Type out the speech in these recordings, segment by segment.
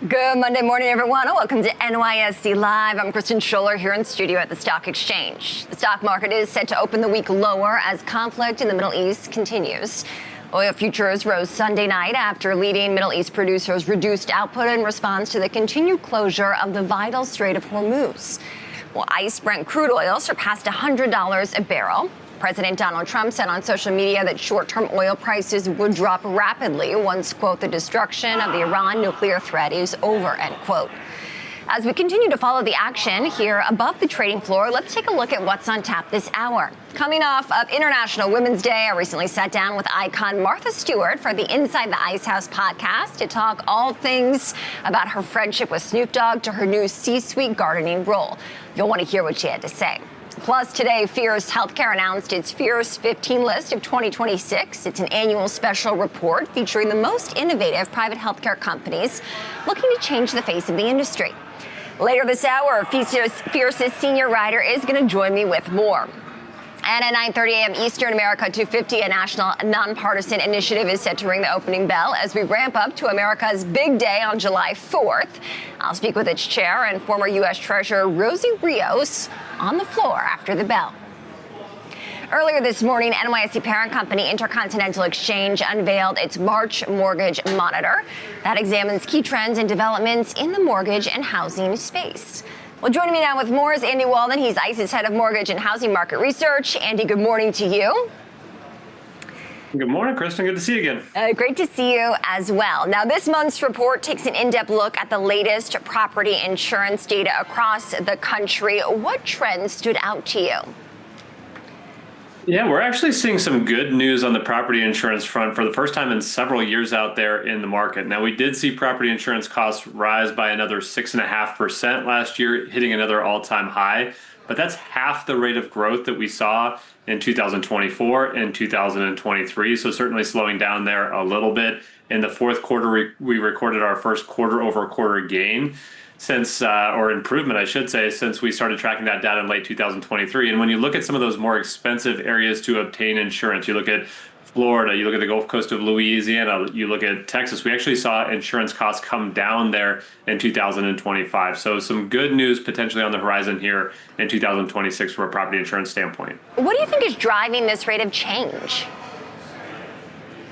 Good Monday morning, everyone. Welcome to NYSE Live. I'm Kristen Scholler here in studio at the Stock Exchange. The stock market is set to open the week lower as conflict in the Middle East continues. Oil futures rose Sunday night after leading Middle East producers reduced output in response to the continued closure of the vital Strait of Hormuz. Well, ICE Brent crude oil surpassed $100 a barrel. President Donald Trump said on social media that short-term oil prices would drop rapidly once, quote, the destruction of the Iran nuclear threat is over, end quote. As we continue to follow the action here above the trading floor, let's take a look at what's on tap this hour. Coming off of International Women's Day, I recently sat down with icon Martha Stewart for the Inside the Ice House podcast to talk all things about her friendship with Snoop Dogg to her new C-suite gardening role. You'll want to hear what she had to say. Plus, today, Fierce Healthcare announced its Fierce 15 list of 2026. It's an annual special report featuring the most innovative private healthcare companies looking to change the face of the industry. Later this hour, Fierce's senior writer is going to join me with more. And at 9:30 a.m. Eastern, America250, a national nonpartisan initiative, is set to ring the opening bell as we ramp up to America's big day on July 4th. I'll speak with its chair and former U.S. Treasurer Rosie Rios on the floor after the bell. Earlier this morning, NYSE parent company Intercontinental Exchange unveiled its March Mortgage Monitor that examines key trends and developments in the mortgage and housing space. Well, joining me now with more is Andy Walden. He's ICE's head of mortgage and housing market research. Andy, good morning to you. Good morning, Kristen. Good to see you again. Great to see you as well. Now, this month's report takes an in-depth look at the latest property insurance data across the country. What trends stood out to you? Yeah, we're actually seeing some good news on the property insurance front for the first time in several years out there in the market. Now, we did see property insurance costs rise by another 6.5% last year, hitting another all-time high. But that's half the rate of growth that we saw in 2024 and 2023. So certainly slowing down there a little bit. In the fourth quarter, we recorded our first quarter-over-quarter gain since, or improvement, I should say, since we started tracking that data in late 2023. And when you look at some of those more expensive areas to obtain insurance, you look at Florida, you look at the Gulf Coast of Louisiana, you look at Texas, we actually saw insurance costs come down there in 2025. So some good news potentially on the horizon here in 2026 from a property insurance standpoint. What do you think is driving this rate of change?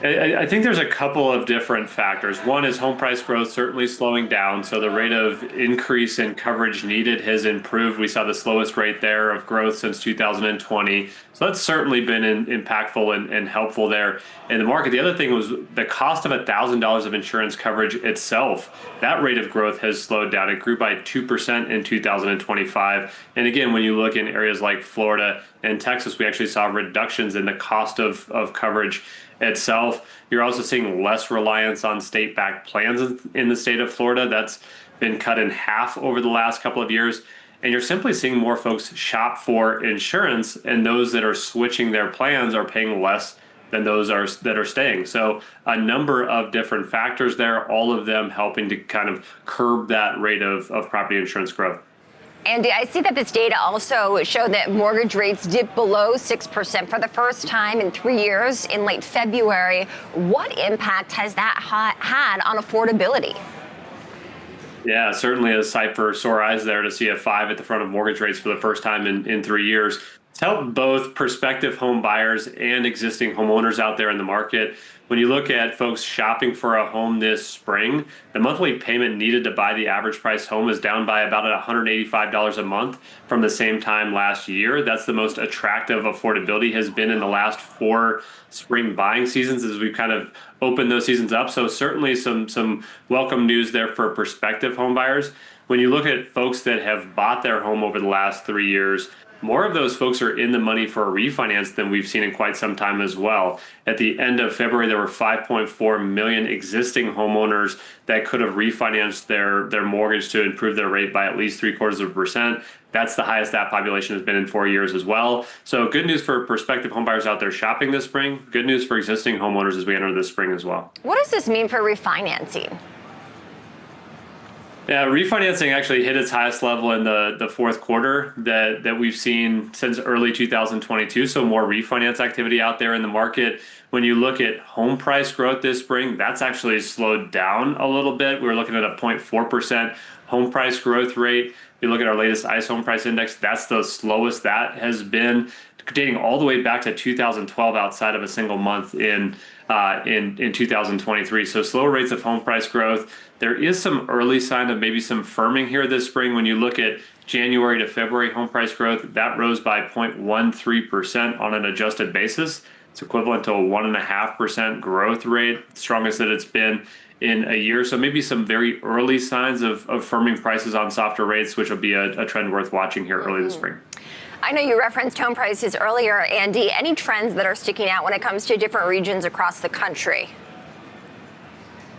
I think there's a couple of different factors. One is home price growth certainly slowing down. So the rate of increase in coverage needed has improved. We saw the slowest rate there of growth since 2020. So that's certainly been impactful and helpful there in the market. The other thing was the cost of $1,000 of insurance coverage itself. That rate of growth has slowed down. It grew by 2% in 2025. And again, when you look in areas like Florida and Texas, we actually saw reductions in the cost of coverage itself. You're also seeing less reliance on state-backed plans in the state of Florida. That's been cut in half over the last couple of years. And you're simply seeing more folks shop for insurance, and those that are switching their plans are paying less than those that are staying. So a number of different factors there, all of them helping to kind of curb that rate of property insurance growth. Andy, I see that this data also showed that mortgage rates dipped below 6% for the first time in 3 years in late February. What impact has that had on affordability? Yeah, certainly a sight for sore eyes there to see a 5 at the front of mortgage rates for the first time in 3 years. It's helped both prospective home buyers and existing homeowners out there in the market. When you look at folks shopping for a home this spring, the monthly payment needed to buy the average price home is down by about $185 a month from the same time last year. That's the most attractive affordability has been in the last 4 spring buying seasons as we've kind of opened those seasons up. So certainly some welcome news there for prospective home buyers. When you look at folks that have bought their home over the last 3 years, more of those folks are in the money for a refinance than we've seen in quite some time as well. At the end of February, there were 5.4 million existing homeowners that could have refinanced their mortgage to improve their rate by at least 0.75%. That's the highest that population has been in 4 years as well. So good news for prospective homebuyers out there shopping this spring. Good news for existing homeowners as we enter this spring as well. What does this mean for refinancing? Yeah, refinancing actually hit its highest level in the fourth quarter that we've seen since early 2022. So more refinance activity out there in the market. When you look at home price growth this spring, that's actually slowed down a little bit. We're looking at a 0.4% home price growth rate. If you look at our latest ICE home price index, that's the slowest that has been, dating all the way back to 2012 outside of a single month in 2023. So slower rates of home price growth. There is some early sign of maybe some firming here this spring. When you look at January to February home price growth, that rose by 0.13% on an adjusted basis. It's equivalent to a 1.5% growth rate, strongest that it's been in a year. So maybe some very early signs of firming prices on softer rates, which will be a trend worth watching here early this spring. I know you referenced home prices earlier, Andy. Any trends that are sticking out when it comes to different regions across the country?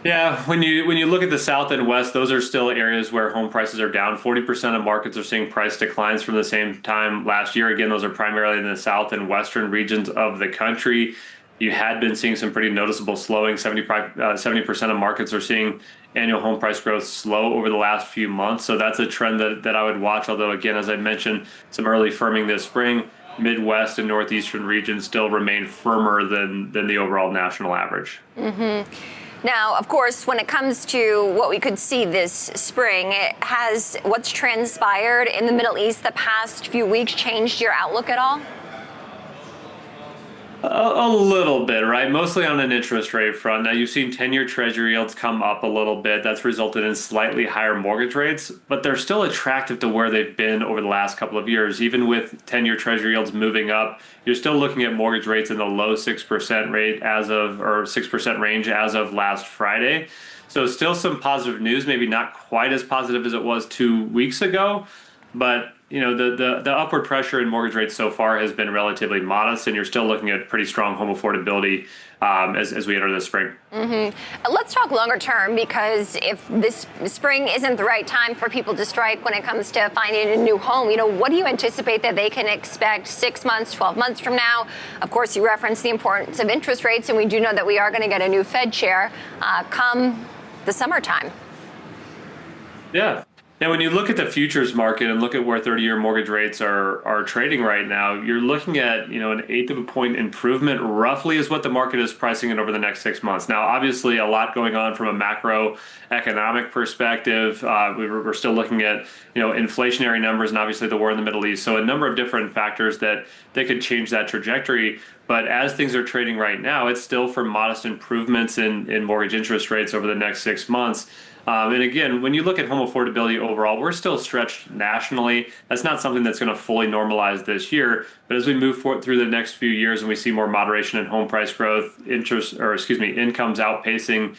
Yeah, when you look at the South and West, those are still areas where home prices are down. 40% of markets are seeing price declines from the same time last year. Again, those are primarily in the South and Western regions of the country. You had been seeing some pretty noticeable slowing. 70% of markets are seeing annual home price growth slow over the last few months. So that's a trend that I would watch. Although, again, as I mentioned, some early firming this spring. Midwest and Northeastern regions still remain firmer than the overall national average. Now, of course, when it comes to what we could see this spring, has what's transpired in the Middle East the past few weeks changed your outlook at all? A little bit, right? Mostly on an interest rate front. Now, you've seen 10-year Treasury yields come up a little bit. That's resulted in slightly higher mortgage rates, but they're still attractive to where they've been over the last couple of years. Even with 10-year Treasury yields moving up, you're still looking at mortgage rates in the low 6% rate or 6% range as of last Friday. So still some positive news, maybe not quite as positive as it was 2 weeks ago, but the upward pressure in mortgage rates so far has been relatively modest, and you're still looking at pretty strong home affordability as we enter this spring. Let's talk longer term, because if this spring isn't the right time for people to strike when it comes to finding a new home, what do you anticipate that they can expect 6 months, 12 months from now? Of course, you referenced the importance of interest rates, and we do know that we are going to get a new Fed chair come the summertime. Yeah. Now, when you look at the futures market and look at where 30-year mortgage rates are trading right now, you're looking at, an eighth of a point improvement roughly is what the market is pricing it over the next 6 months. Now, obviously, a lot going on from a macroeconomic perspective. We're still looking at, inflationary numbers and obviously the war in the Middle East. So a number of different factors that could change that trajectory. But as things are trading right now, it's still for modest improvements in mortgage interest rates over the next 6 months. And again, when you look at home affordability overall, we're still stretched nationally. That's not something that's going to fully normalize this year. But as we move forward through the next few years and we see more moderation in home price growth, incomes outpacing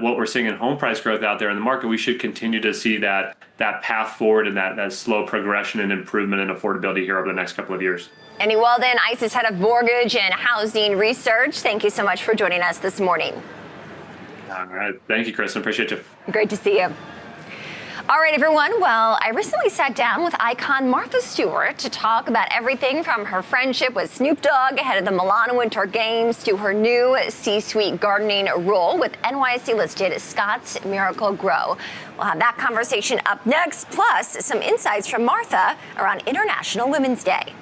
what we're seeing in home price growth out there in the market, we should continue to see that path forward and that slow progression and improvement in affordability here over the next couple of years. Andy Walden, ICE's head of mortgage and housing research. Thank you so much for joining us this morning. All right. Thank you, Kristen. Appreciate you. Great to see you. All right, everyone. Well, I recently sat down with icon Martha Stewart to talk about everything from her friendship with Snoop Dogg ahead of the Milan Winter Games to her new C-suite gardening role with NYSE-listed Scott's Miracle-Gro. We'll have that conversation up next, plus some insights from Martha around International Women's Day.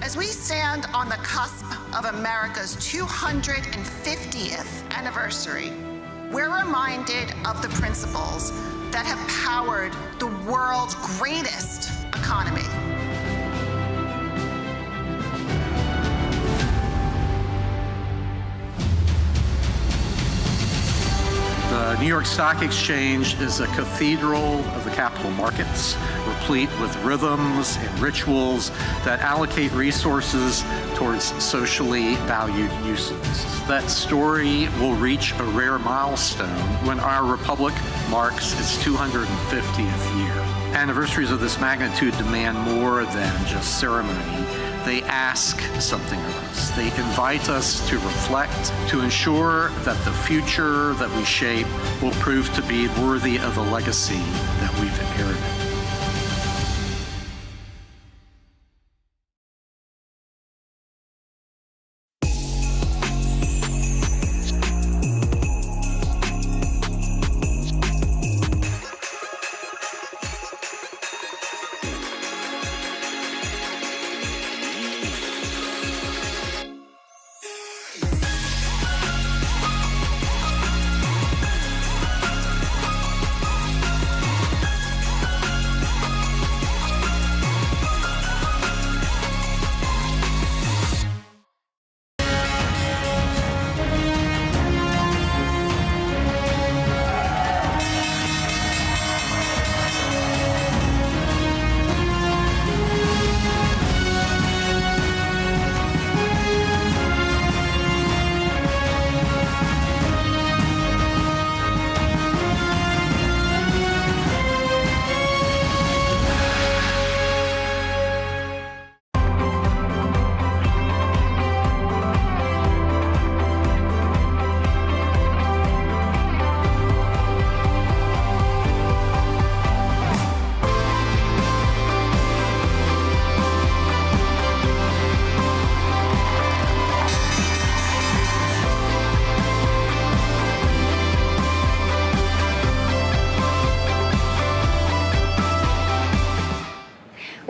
As we stand on the cusp of America's 250th anniversary, we're reminded of the principles that have powered the world's greatest economy. The New York Stock Exchange is a cathedral of the capital markets, replete with rhythms and rituals that allocate resources towards socially valued uses. That story will reach a rare milestone when our republic marks its 250th year. Anniversaries of this magnitude demand more than just ceremony. They ask something of us. They invite us to reflect, to ensure that the future that we shape will prove to be worthy of the legacy that we've inherited.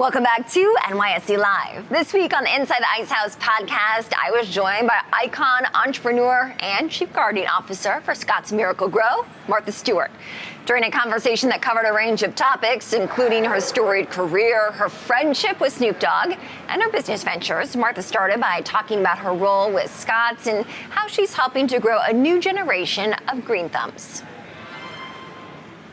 Welcome back to NYSE Live. This week on the Inside the Ice House podcast, I was joined by icon, entrepreneur, and chief gardening officer for Scott's Miracle-Gro, Martha Stewart. During a conversation that covered a range of topics, including her storied career, her friendship with Snoop Dogg, and her business ventures, Martha started by talking about her role with Scott's and how she's helping to grow a new generation of green thumbs.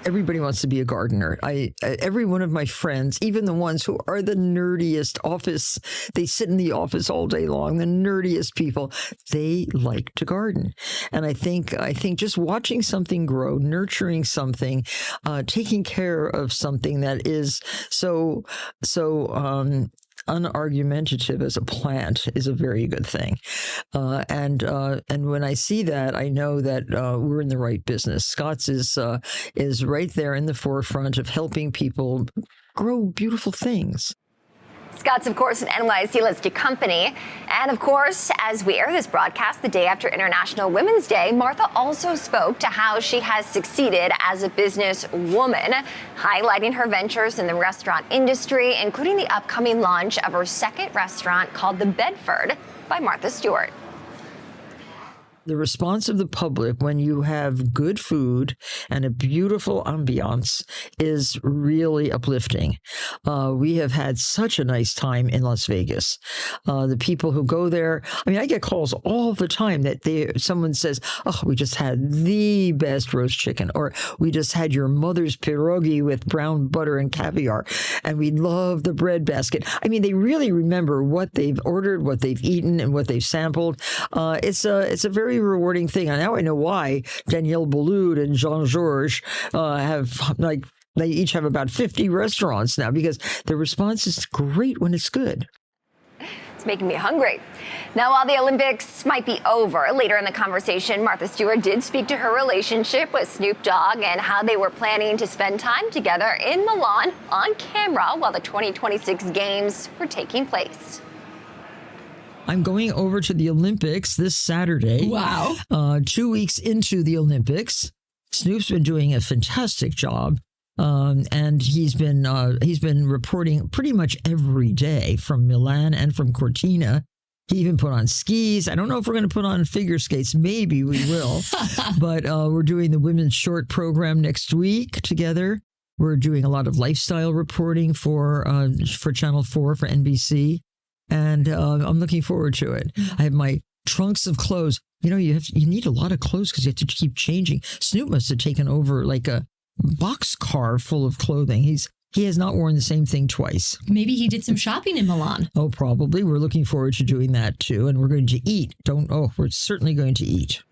Everybody wants to be a gardener. Every one of my friends, even the ones who are the nerdiest office, they sit in the office all day long, the nerdiest people, they like to garden. And I think just watching something grow, nurturing something, taking care of something that is so unargumentative as a plant is a very good thing. And when I see that, I know that we're in the right business. Scott's is right there in the forefront of helping people grow beautiful things. Scott's, of course, an NYSE-listed company. And, of course, as we air this broadcast the day after International Women's Day, Martha also spoke to how she has succeeded as a businesswoman, highlighting her ventures in the restaurant industry, including the upcoming launch of her second restaurant called The Bedford by Martha Stewart. The response of the public when you have good food and a beautiful ambiance is really uplifting. We have had such a nice time in Las Vegas. The people who go there, I mean, I get calls all the time that someone says, oh, we just had the best roast chicken, or we just had your mother's pierogi with brown butter and caviar, and we love the bread basket. I mean, they really remember what they've ordered, what they've eaten, and what they've sampled. It's a very rewarding thing. And now I know why Danielle Boulud and Jean-Georges they each have about 50 restaurants now, because the response is great when it's good. It's making me hungry. Now, while the Olympics might be over, later in the conversation, Martha Stewart did speak to her relationship with Snoop Dogg and how they were planning to spend time together in Milan on camera while the 2026 games were taking place. I'm going over to the Olympics this Saturday. Wow. 2 weeks into the Olympics. Snoop's been doing a fantastic job. And he's been reporting pretty much every day from Milan and from Cortina. He even put on skis. I don't know if we're going to put on figure skates. Maybe we will. But we're doing the women's short program next week together. We're doing a lot of lifestyle reporting for Channel 4, for NBC. And I'm looking forward to it. I have my trunks of clothes. You know, you need a lot of clothes because you have to keep changing. Snoop must have taken over like a boxcar full of clothing. He has not worn the same thing twice. Maybe he did some shopping in Milan. Oh, probably. We're looking forward to doing that too. And we're going to eat. We're certainly going to eat.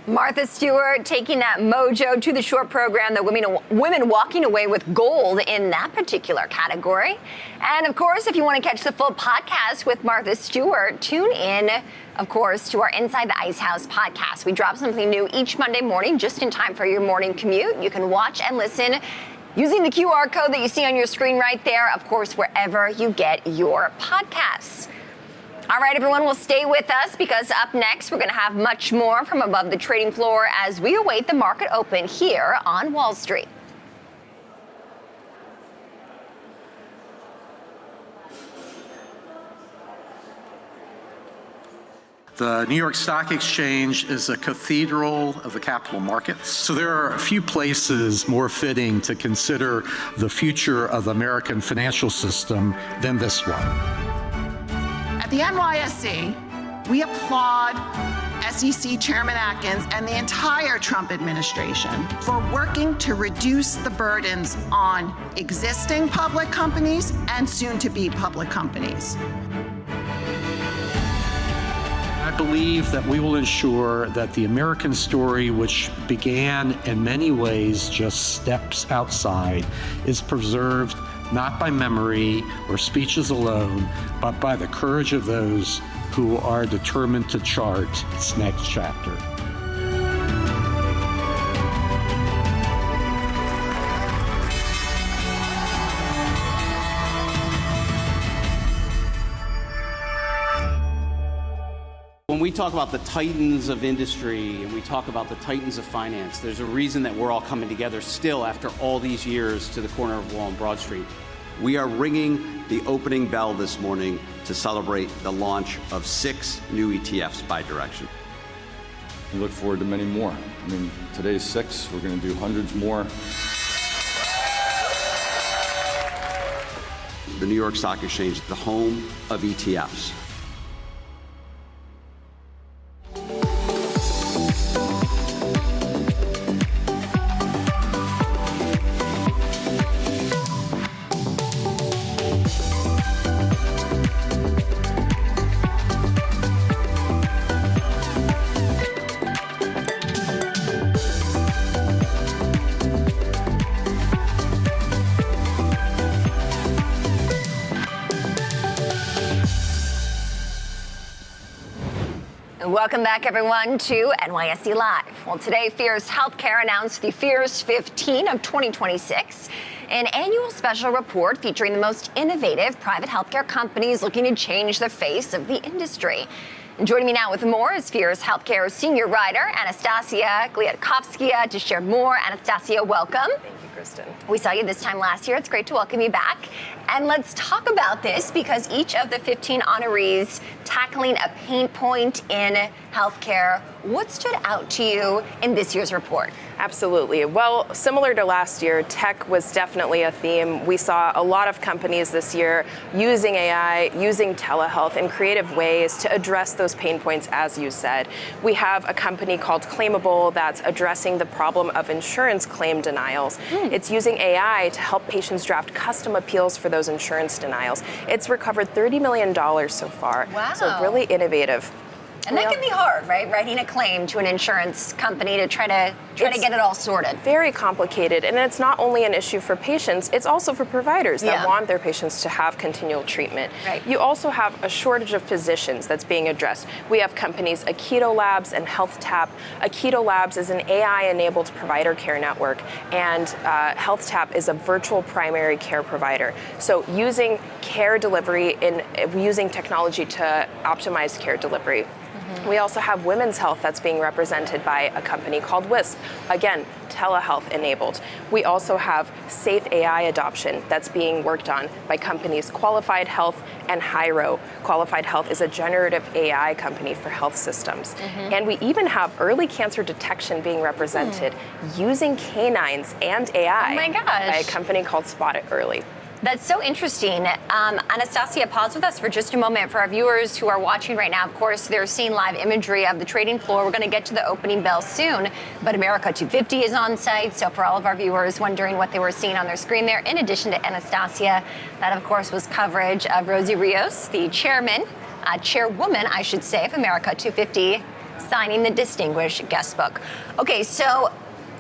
Martha Stewart taking that mojo to the short program, the women walking away with gold in that particular category. And of course, if you want to catch the full podcast with Martha Stewart, tune in, of course, to our Inside the Ice House podcast. We drop something new each Monday morning, just in time for your morning commute. You can watch and listen using the QR code that you see on your screen right there, of course, wherever you get your podcasts. All right, everyone, will stay with us because up next, we're going to have much more from above the trading floor as we await the market open here on Wall Street. The New York Stock Exchange is a cathedral of the capital markets. So there are a few places more fitting to consider the future of the American financial system than this one. At the NYSE, we applaud SEC Chairman Atkins and the entire Trump administration for working to reduce the burdens on existing public companies and soon-to-be public companies. I believe that we will ensure that the American story, which began in many ways just steps outside, is preserved not by memory or speeches alone, but by the courage of those who are determined to chart its next chapter. When we talk about the titans of industry and we talk about the titans of finance, there's a reason that we're all coming together still after all these years to the corner of Wall and Broad Street. We are ringing the opening bell this morning to celebrate the launch of 6 new ETFs by direction. We look forward to many more. I mean, today's 6, we're going to do hundreds more. The New York Stock Exchange, the home of ETFs. Welcome back, everyone, to NYSE Live. Well, today, Fierce Healthcare announced the Fierce 15 of 2026, an annual special report featuring the most innovative private healthcare companies looking to change the face of the industry. And joining me now with more is Fierce Healthcare senior writer Anastasia Gliadkovskaya to share more. Anastasia, welcome. Thank you, Kristen. We saw you this time last year. It's great to welcome you back. And let's talk about this because each of the 15 honorees tackling a pain point in healthcare. What stood out to you in this year's report? Absolutely. Well, similar to last year, tech was definitely a theme. We saw a lot of companies this year using AI, using telehealth in creative ways to address those pain points, as you said. We have a company called Claimable that's addressing the problem of insurance claim denials. It's using AI to help patients draft custom appeals for those insurance denials. It's recovered $30 million so far. Wow. So really innovative. And that can be hard, right? Writing a claim to an insurance company to try to get it all sorted. Very complicated, and it's not only an issue for patients, it's also for providers that want their patients to have continual treatment. Right. You also have a shortage of physicians that's being addressed. We have companies Aikido Labs and HealthTap. Aikido Labs is an AI-enabled provider care network, and HealthTap is a virtual primary care provider. So using care delivery using technology to optimize care delivery. We also have women's health that's being represented by a company called WISP. Again, telehealth enabled. We also have safe AI adoption that's being worked on by companies Qualified Health and Hyro. Qualified Health is a generative AI company for health systems. And we even have early cancer detection being represented using canines and AI by a company called Spot It Early. That's so interesting. Anastasia, pause with us for just a moment. For our viewers who are watching right now, of course, they're seeing live imagery of the trading floor. We're going to get to the opening bell soon, but America250 is on site. So for all of our viewers wondering what they were seeing on their screen there, in addition to Anastasia, that, of course, was coverage of Rosie Rios, the chairwoman, I should say, of America250, signing the distinguished guest book. Okay, so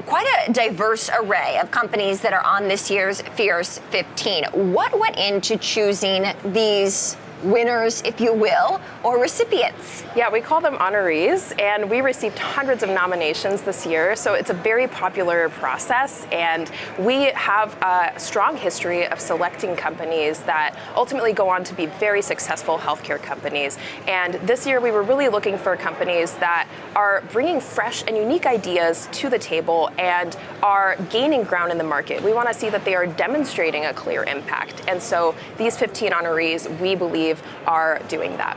quite a diverse array of companies that are on this year's Fierce 15. What went into choosing these winners, if you will, or recipients? Yeah, we call them honorees, and we received hundreds of nominations this year, so it's a very popular process, and we have a strong history of selecting companies that ultimately go on to be very successful healthcare companies. And this year we were really looking for companies that are bringing fresh and unique ideas to the table and are gaining ground in the market. We want to see that they are demonstrating a clear impact, and so these 15 honorees, we believe, are doing that.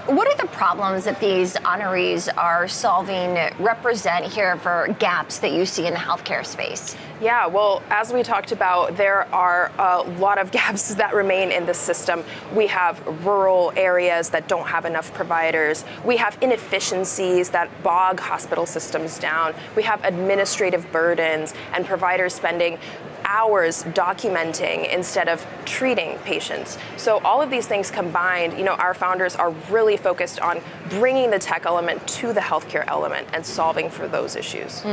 What are the problems that these honorees are solving represent here for gaps that you see in the healthcare space? Yeah, well, as we talked about, there are a lot of gaps that remain in the system. We have rural areas that don't have enough providers. We have inefficiencies that bog hospital systems down. We have administrative burdens and providers spending hours documenting instead of treating patients. So all of these things combined, our founders are really focused on bringing the tech element to the healthcare element and solving for those issues.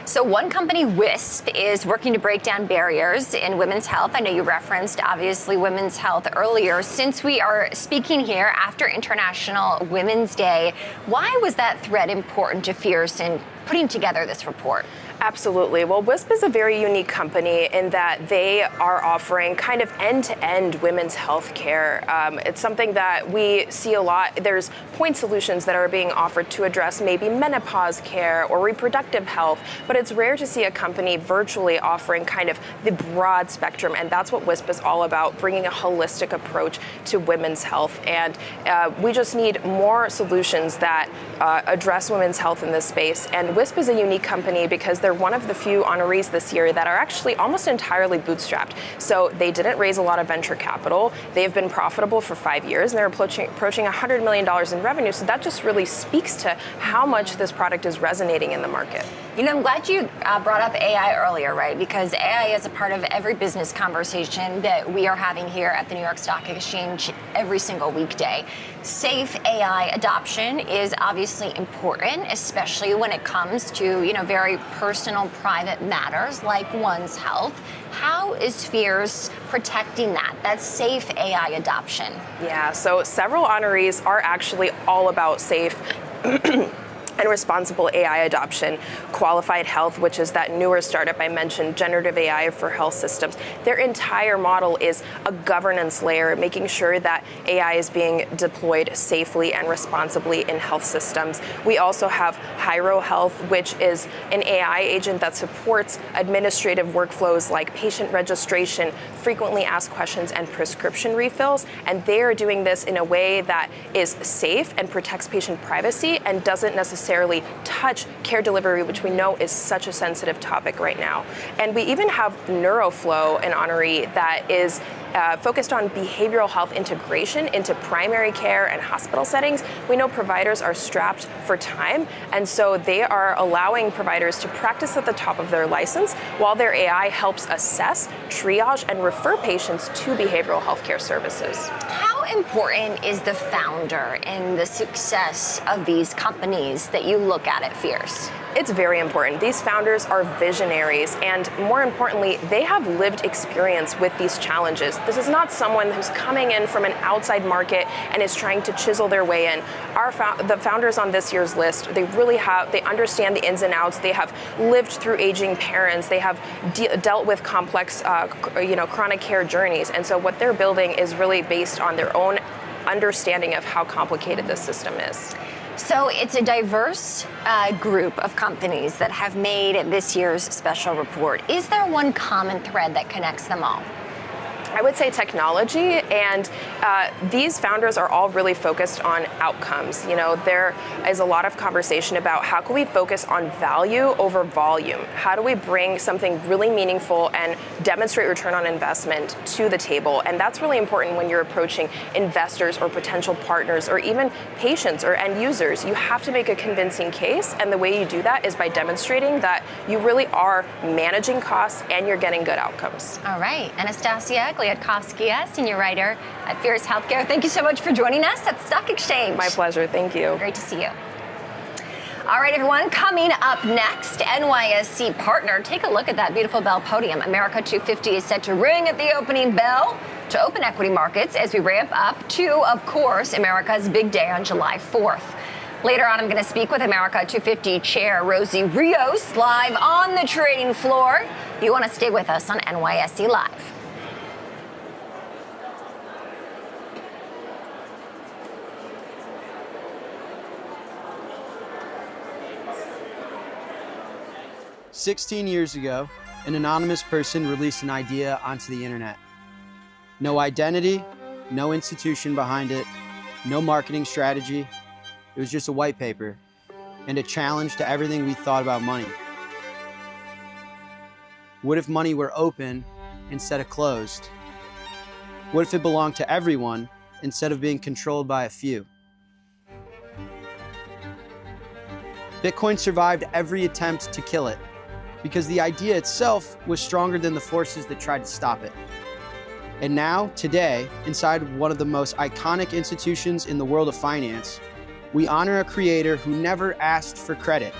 So one company, WISP, is working to break down barriers in women's health. I know you referenced, obviously, women's health earlier. Since we are speaking here after International Women's Day, why was that thread important to Fierce in putting together this report? Absolutely. Well, WISP is a very unique company in that they are offering kind of end-to-end women's health care. It's something that we see a lot. There's point solutions that are being offered to address maybe menopause care or reproductive health, but it's rare to see a company virtually offering kind of the broad spectrum, and that's what WISP is all about, bringing a holistic approach to women's health. And we just need more solutions that address women's health in this space. And WISP is a unique company because they're one of the few honorees this year that are actually almost entirely bootstrapped. So they didn't raise a lot of venture capital. They've been profitable for 5 years, and they're approaching $100 million in revenue. So that just really speaks to how much this product is resonating in the market. You know, I'm glad you brought up AI earlier, right? Because AI is a part of every business conversation that we are having here at the New York Stock Exchange every single weekday. Safe AI adoption is obviously important, especially when it comes to, very personal, private matters like one's health. How is Spheres protecting that safe AI adoption? Yeah, so several honorees are actually all about safe and responsible AI adoption. Qualified Health, which is that newer startup I mentioned, generative AI for health systems, their entire model is a governance layer, making sure that AI is being deployed safely and responsibly in health systems. We also have Hyro Health, which is an AI agent that supports administrative workflows like patient registration, frequently asked questions, and prescription refills. And they are doing this in a way that is safe and protects patient privacy and doesn't necessarily touch care delivery, which we know is such a sensitive topic right now. And we even have NeuroFlow, an honoree that is focused on behavioral health integration into primary care and hospital settings. We know providers are strapped for time, and so they are allowing providers to practice at the top of their license while their AI helps assess, triage, and refer patients to behavioral health care services. How important is the founder in the success of these companies that you look at Fierce? It's very important. These founders are visionaries, and more importantly, they have lived experience with these challenges. This is not someone who's coming in from an outside market and is trying to chisel their way in. The founders on this year's list, they understand the ins and outs. They have lived through aging parents. They have dealt with complex, chronic care journeys. And so what they're building is really based on their own understanding of how complicated this system is. So it's a diverse group of companies that have made this year's special report. Is there one common thread that connects them all? I would say technology, and these founders are all really focused on outcomes. There is a lot of conversation about how can we focus on value over volume? How do we bring something really meaningful and demonstrate return on investment to the table? And that's really important when you're approaching investors or potential partners or even patients or end users. You have to make a convincing case, and the way you do that is by demonstrating that you really are managing costs and you're getting good outcomes. All right, Anastasia Gliadkovsky, senior writer at Fierce Healthcare. Thank you so much for joining us at the Stock Exchange. My pleasure. Thank you. Great to see you. All right, everyone, coming up next, NYSE partner. Take a look at that beautiful bell podium. America250 is set to ring at the opening bell to open equity markets as we ramp up to, of course, America's big day on July 4th. Later on, I'm going to speak with America250 chair Rosie Rios live on the trading floor. You want to stay with us on NYSE Live. "16 years ago, an anonymous person released an idea onto the internet. No identity, no institution behind it, no marketing strategy. It was just a white paper and a challenge to everything we thought about money. What if money were open instead of closed? What if it belonged to everyone instead of being controlled by a few? Bitcoin survived every attempt to kill it, because the idea itself was stronger than the forces that tried to stop it. And now, today, inside one of the most iconic institutions in the world of finance, we honor a creator who never asked for credit,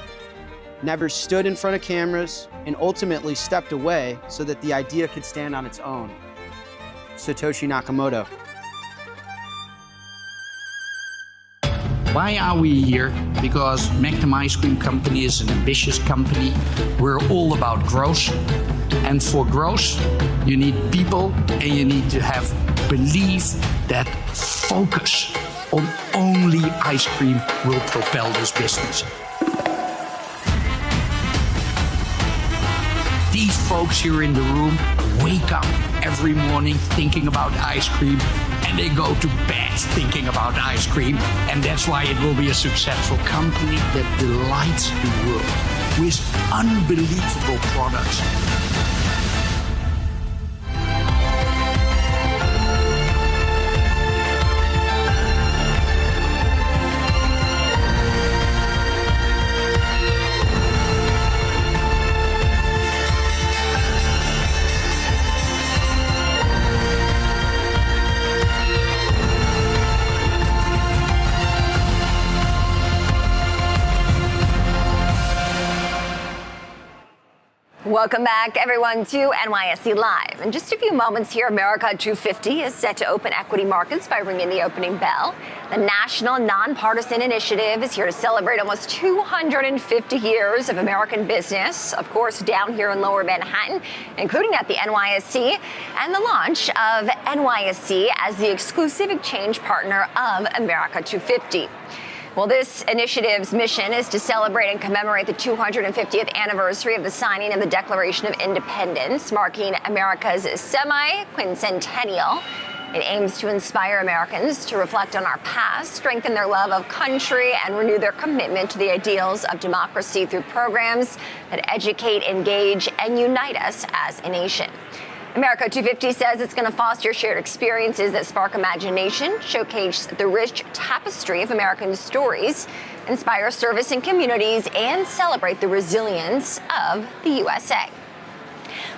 never stood in front of cameras, and ultimately stepped away so that the idea could stand on its own. Satoshi Nakamoto. Why are we here? Because Magnum Ice Cream Company is an ambitious company. We're all about growth. And for growth, you need people and you need to have belief that focus on only ice cream will propel this business. These folks here in the room wake up every morning thinking about ice cream, and they go to bed thinking about ice cream. And that's why it will be a successful company that delights the world with unbelievable products. Welcome back, everyone, to NYSE Live. In just a few moments here, America250 is set to open equity markets by ringing the opening bell. The National Nonpartisan Initiative is here to celebrate almost 250 years of American business, of course, down here in Lower Manhattan, including at the NYSE, and the launch of NYSE as the exclusive exchange partner of America250. Well, this initiative's mission is to celebrate and commemorate the 250th anniversary of the signing of the Declaration of Independence, marking America's semi-quincentennial. It aims to inspire Americans to reflect on our past, strengthen their love of country, and renew their commitment to the ideals of democracy through programs that educate, engage, and unite us as a nation. America250 says it's going to foster shared experiences that spark imagination, showcase the rich tapestry of American stories, inspire service in communities, and celebrate the resilience of the USA.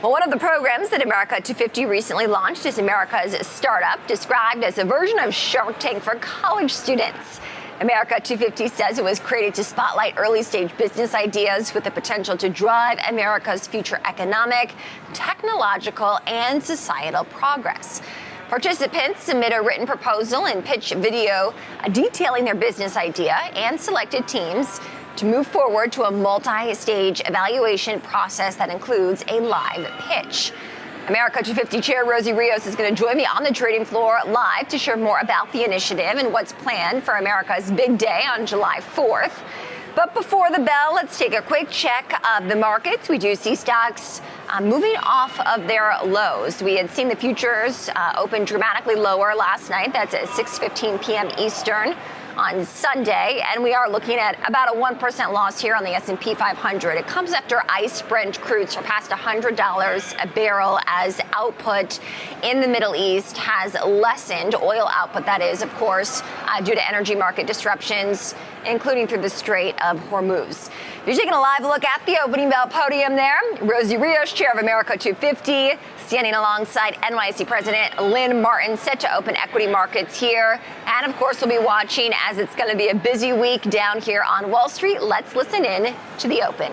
Well, one of the programs that America250 recently launched is America's Startup, described as a version of Shark Tank for college students. America250 says it was created to spotlight early-stage business ideas with the potential to drive America's future economic, technological, and societal progress. Participants submit a written proposal and pitch video detailing their business idea, and selected teams to move forward to a multi-stage evaluation process that includes a live pitch. America250 Chair Rosie Rios is going to join me on the trading floor live to share more about the initiative and what's planned for America's big day on July 4th. But before the bell, let's take a quick check of the markets. We do see stocks moving off of their lows. We had seen the futures open dramatically lower last night. That's at 6:15 p.m. Eastern on Sunday, and we are looking at about a 1% loss here on the S&P 500. It comes after ICE Brent crude surpassed $100 a barrel as output in the Middle East has lessened. Oil output, that is, of course, due to energy market disruptions, including through the Strait of Hormuz. You're taking a live look at the opening bell podium there. Rosie Rios, Chair of America250, standing alongside NYSE President Lynn Martin, set to open equity markets here. And of course, we'll be watching as it's going to be a busy week down here on Wall Street. Let's listen in to the open.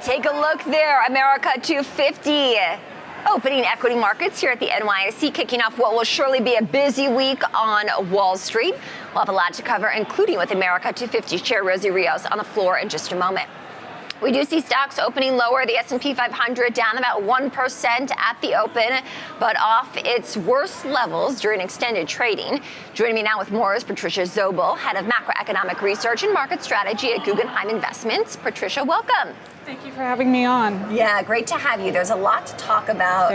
Take a look there, America250 opening equity markets here at the NYSE, kicking off what will surely be a busy week on Wall Street. We'll have a lot to cover, including with America250 Chair Rosie Rios on the floor in just a moment. We do see stocks opening lower. The S&P 500 down about 1% at the open, but off its worst levels during extended trading. Joining me now with more is Patricia Zobel, Head of Macroeconomic Research and Market Strategy at Guggenheim Investments. Patricia, welcome. Thank you for having me on. Yeah, great to have you. There's a lot to talk about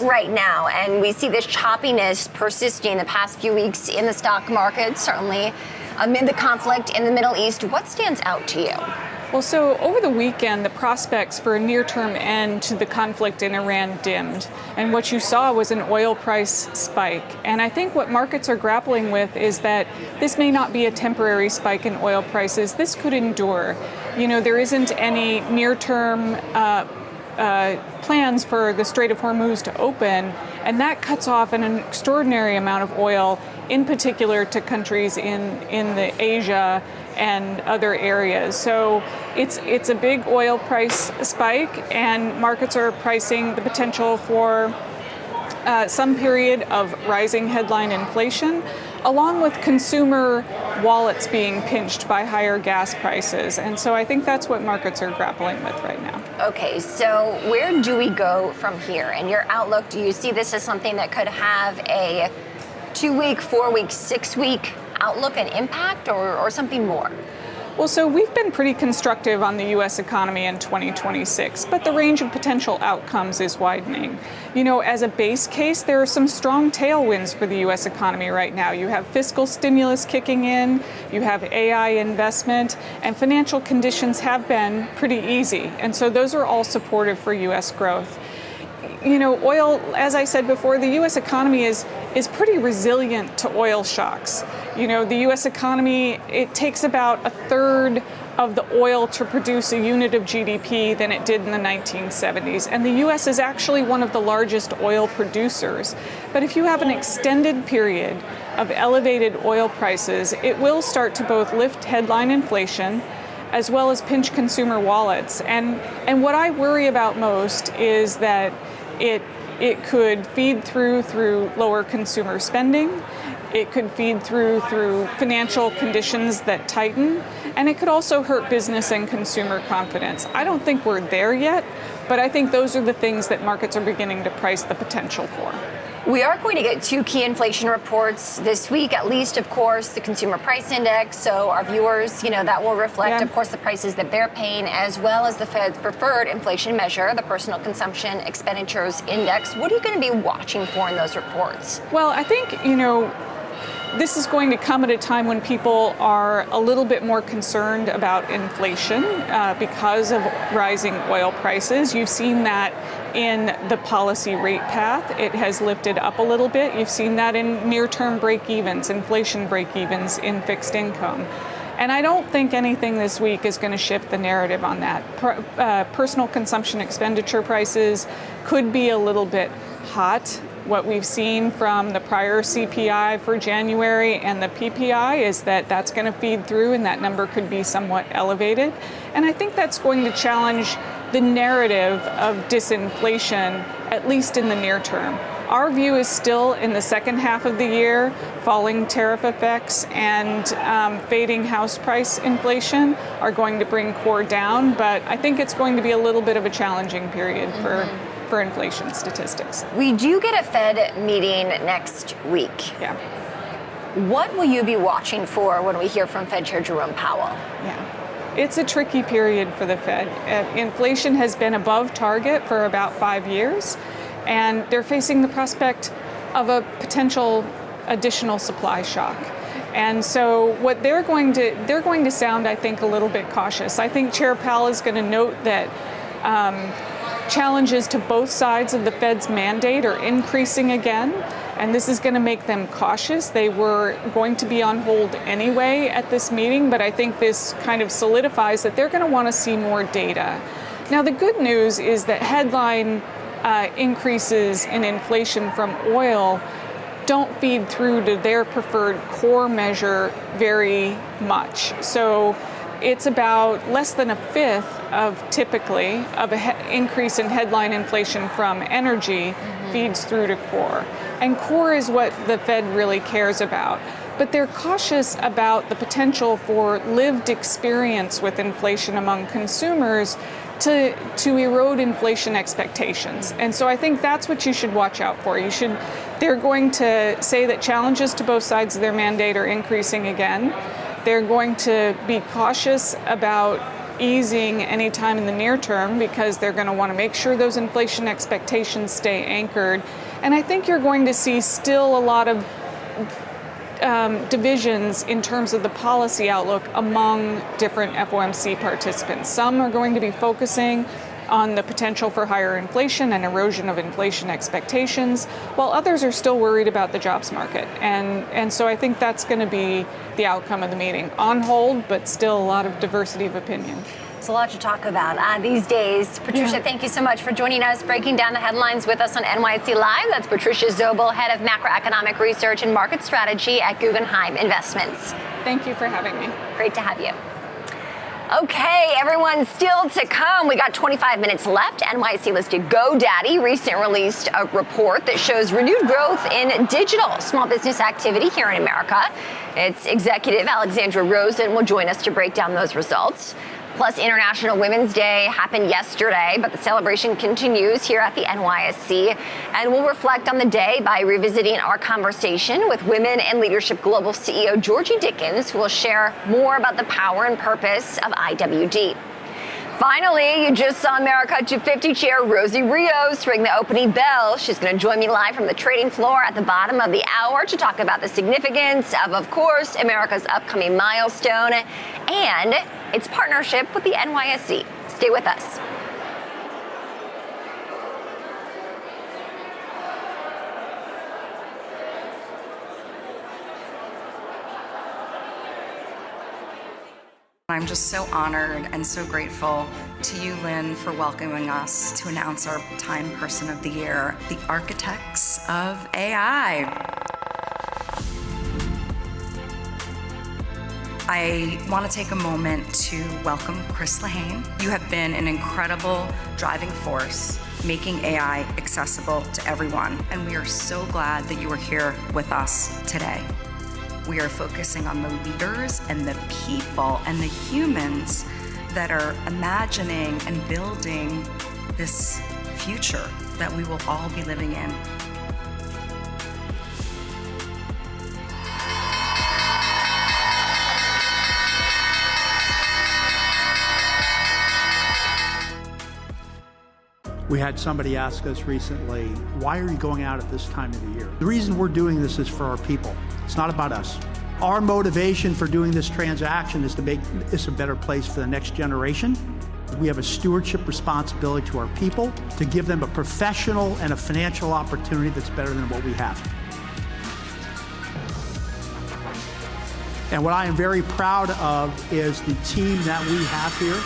right now, and we see this choppiness persisting the past few weeks in the stock market. Certainly Amid the conflict in the Middle East, what stands out to you? Well, so over the weekend, the prospects for a near-term end to the conflict in Iran dimmed. And what you saw was an oil price spike. And I think what markets are grappling with is that this may not be a temporary spike in oil prices. This could endure. You know, there isn't any near-term plans for the Strait of Hormuz to open, and that cuts off an extraordinary amount of oil, in particular to countries in the Asia and other areas. So it's a big oil price spike, and markets are pricing the potential for some period of rising headline inflation, along with consumer wallets being pinched by higher gas prices. And so I think that's what markets are grappling with right now. Okay, so where do we go from here? And your outlook, do you see this as something that could have a 2-week, 4-week, 6-week outlook and impact, or something more? Well, so we've been pretty constructive on the U.S. economy in 2026, but the range of potential outcomes is widening. You know, as a base case, there are some strong tailwinds for the U.S. economy right now. You have fiscal stimulus kicking in, you have AI investment, and financial conditions have been pretty easy. And so those are all supportive for U.S. growth. You know, oil, as I said before, the U.S. economy is pretty resilient to oil shocks. You know, the U.S. economy, it takes about a third of the oil to produce a unit of GDP than it did in the 1970s. And the U.S. is actually one of the largest oil producers. But if you have an extended period of elevated oil prices, it will start to both lift headline inflation as well as pinch consumer wallets. And what I worry about most is that it could feed through lower consumer spending. It could feed through financial conditions that tighten, and it could also hurt business and consumer confidence. I don't think we're there yet, but I think those are the things that markets are beginning to price the potential for. We are going to get 2 key inflation reports this week, at least, of course, the consumer price index. So our viewers, you know, that will reflect, of course, the prices that they're paying, as well as the Fed's preferred inflation measure, the personal consumption expenditures index. What are you going to be watching for in those reports? Well, I think, you know, this is going to come at a time when people are a little bit more concerned about inflation because of rising oil prices. You've seen that in the policy rate path. It has lifted up a little bit. You've seen that in near-term break-evens, inflation break-evens in fixed income. And I don't think anything this week is going to shift the narrative on that. Personal consumption expenditure prices could be a little bit hot. What we've seen from the prior CPI for January and the PPI is that that's going to feed through, and that number could be somewhat elevated. And I think that's going to challenge the narrative of disinflation, at least in the near term. Our view is still in the second half of the year, falling tariff effects and fading house price inflation are going to bring core down, but I think it's going to be a little bit of a challenging period for inflation statistics. We do get a Fed meeting next week. Yeah. What will you be watching for when we hear from Fed Chair Jerome Powell? Yeah. It's a tricky period for the Fed. Inflation has been above target for about 5 years, and they're facing the prospect of a potential additional supply shock. And so what they're going to sound, I think, a little bit cautious. I think Chair Powell is going to note that challenges to both sides of the Fed's mandate are increasing again, and this is going to make them cautious. They were going to be on hold anyway at this meeting, but I think this kind of solidifies that they're going to want to see more data. Now, the good news is that headline increases in inflation from oil don't feed through to their preferred core measure very much. So it's about less than a fifth of typically of an increase in headline inflation from energy feeds through to core. And core is what the Fed really cares about. But they're cautious about the potential for lived experience with inflation among consumers to erode inflation expectations. And so I think that's what you should watch out for. They're going to say that challenges to both sides of their mandate are increasing again. They're going to be cautious about easing anytime in the near term because they're going to want to make sure those inflation expectations stay anchored. And I think you're going to see still a lot of divisions in terms of the policy outlook among different FOMC participants. Some are going to be focusing on the potential for higher inflation and erosion of inflation expectations, while others are still worried about the jobs market. And so I think that's going to be the outcome of the meeting. On hold, but still a lot of diversity of opinion. It's a lot to talk about these days. Patricia, thank you so much for joining us, breaking down the headlines with us on NYSE Live. That's Patricia Zobel, Head of Macroeconomic Research and Market Strategy at Guggenheim Investments. Thank you for having me. Great to have you. Okay, everyone, still to come. We got 25 minutes left. NYSE listed GoDaddy recently released a report that shows renewed growth in digital small business activity here in America. Its executive, Alexandra Rosen, will join us to break down those results. Plus, International Women's Day happened yesterday, but the celebration continues here at the NYSE. And we'll reflect on the day by revisiting our conversation with Women in Leadership Global CEO Georgie Dickens, who will share more about the power and purpose of IWD. Finally, you just saw America250 chair Rosie Rios ring the opening bell. She's going to join me live from the trading floor at the bottom of the hour to talk about the significance of course, America's upcoming milestone and its partnership with the NYSE. Stay with us. I'm just so honored and so grateful to you, Lynn, for welcoming us to announce our Time Person of the Year, the architects of AI. I want to take a moment to welcome Chris Lehane. You have been an incredible driving force, making AI accessible to everyone, and we are so glad that you are here with us today. We are focusing on the leaders and the people and the humans that are imagining and building this future that we will all be living in. We had somebody ask us recently, why are you going out at this time of the year? The reason we're doing this is for our people. It's not about us. Our motivation for doing this transaction is to make this a better place for the next generation. We have a stewardship responsibility to our people to give them a professional and a financial opportunity that's better than what we have. And what I am very proud of is the team that we have here.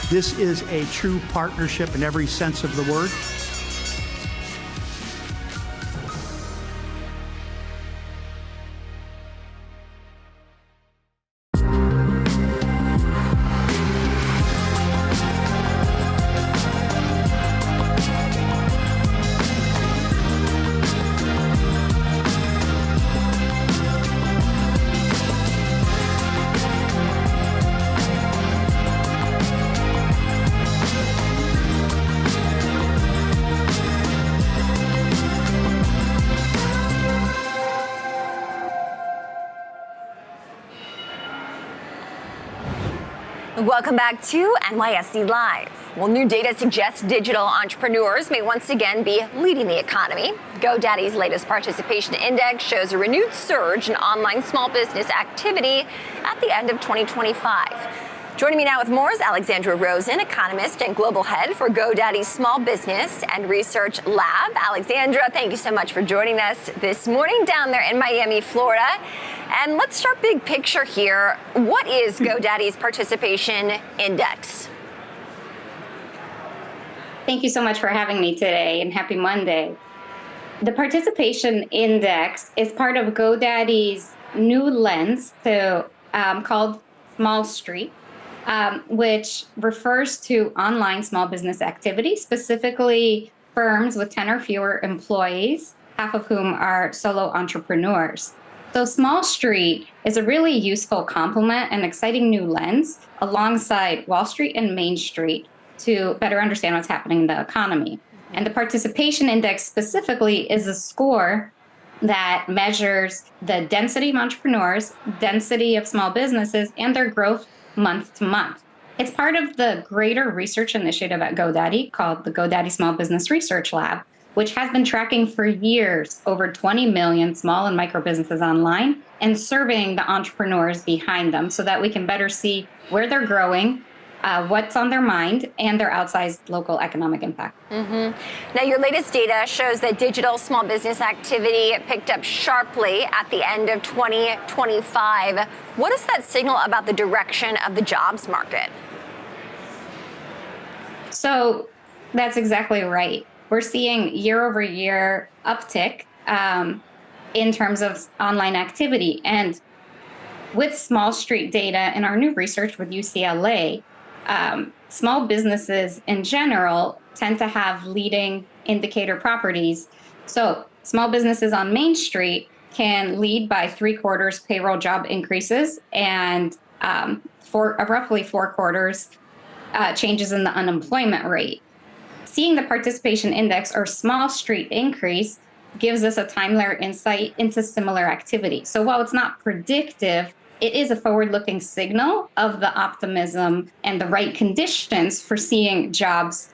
This is a true partnership in every sense of the word. Welcome back to NYSE Live. Well, new data suggests digital entrepreneurs may once again be leading the economy. GoDaddy's latest participation index shows a renewed surge in online small business activity at the end of 2025. Joining me now with more is Alexandra Rosen, economist and global head for GoDaddy's Small Business and Research Lab. Alexandra, thank you so much for joining us this morning down there in Miami, Florida. And let's start big picture here. What is GoDaddy's participation index? Thank you so much for having me today, and happy Monday. The participation index is part of GoDaddy's new lens called Small Street, which refers to online small business activity, specifically firms with 10 or fewer employees, half of whom are solo entrepreneurs. So Small Street is a really useful complement and exciting new lens alongside Wall Street and Main Street to better understand what's happening in the economy. And the participation index specifically is a score that measures the density of entrepreneurs, density of small businesses, and their growth month to month. It's part of the greater research initiative at GoDaddy called the GoDaddy Small Business Research Lab, which has been tracking for years over 20 million small and micro businesses online and surveying the entrepreneurs behind them so that we can better see where they're growing, what's on their mind, and their outsized local economic impact. Now, your latest data shows that digital small business activity picked up sharply at the end of 2025. What does that signal about the direction of the jobs market? So that's exactly right. We're seeing year over year uptick in terms of online activity. And with Small Street data in our new research with UCLA, small businesses in general tend to have leading indicator properties. So small businesses on Main Street can lead by 3/4 payroll job increases and roughly 4/4 changes in the unemployment rate. Seeing the participation index or Small Street increase gives us a time-layer insight into similar activity. So while it's not predictive, it is a forward-looking signal of the optimism and the right conditions for seeing jobs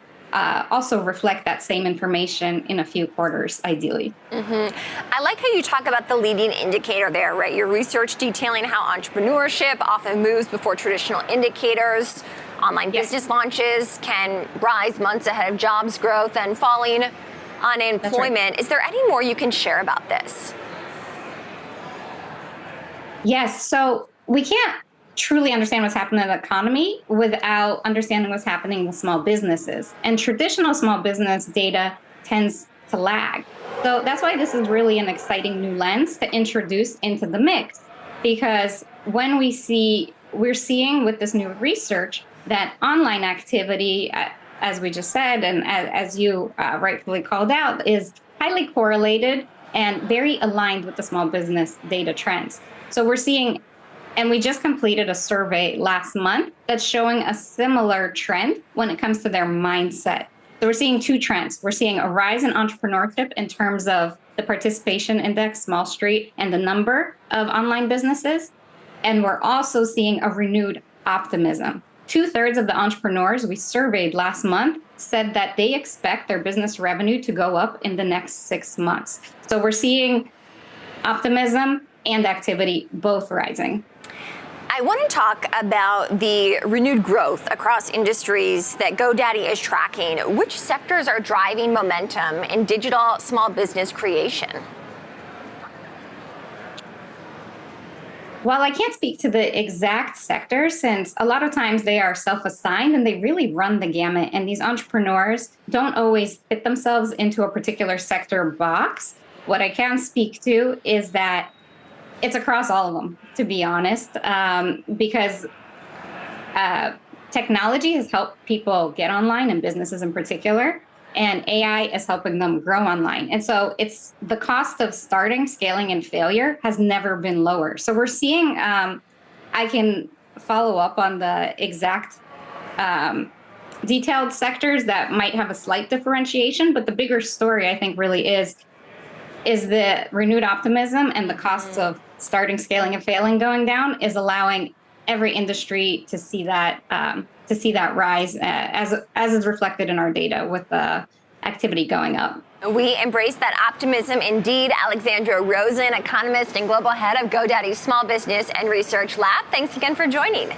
also reflect that same information in a few quarters, ideally. I like how you talk about the leading indicator there, right? Your research detailing how entrepreneurship often moves before traditional indicators. Online business launches can rise months ahead of jobs growth and falling unemployment. Right. Is there any more you can share about this? Yes. So we can't truly understand what's happening in the economy without understanding what's happening with small businesses. And traditional small business data tends to lag. So that's why this is really an exciting new lens to introduce into the mix. Because when we're seeing with this new research that online activity, as we just said, and as you rightfully called out, is highly correlated and very aligned with the small business data trends. So we're seeing, and we just completed a survey last month that's showing a similar trend when it comes to their mindset. So we're seeing two trends. We're seeing a rise in entrepreneurship in terms of the participation index, Small Street, and the number of online businesses. And we're also seeing a renewed optimism. 2/3 of the entrepreneurs we surveyed last month said that they expect their business revenue to go up in the next 6 months. So we're seeing optimism and activity both rising. I want to talk about the renewed growth across industries that GoDaddy is tracking. Which sectors are driving momentum in digital small business creation? While I can't speak to the exact sector, since a lot of times they are self-assigned and they really run the gamut, and these entrepreneurs don't always fit themselves into a particular sector box, what I can speak to is that it's across all of them, to be honest, because technology has helped people get online, and businesses in particular, and AI is helping them grow online. And so it's the cost of starting, scaling, and failure has never been lower. So we're seeing, I can follow up on the exact detailed sectors that might have a slight differentiation, but the bigger story, I think, really is the renewed optimism, and the costs of starting, scaling, and failing going down is allowing every industry to see that rise as is reflected in our data with the activity going up. We embrace that optimism indeed. Alexandra Rosen, economist and global head of GoDaddy's Small Business and Research Lab. Thanks again for joining.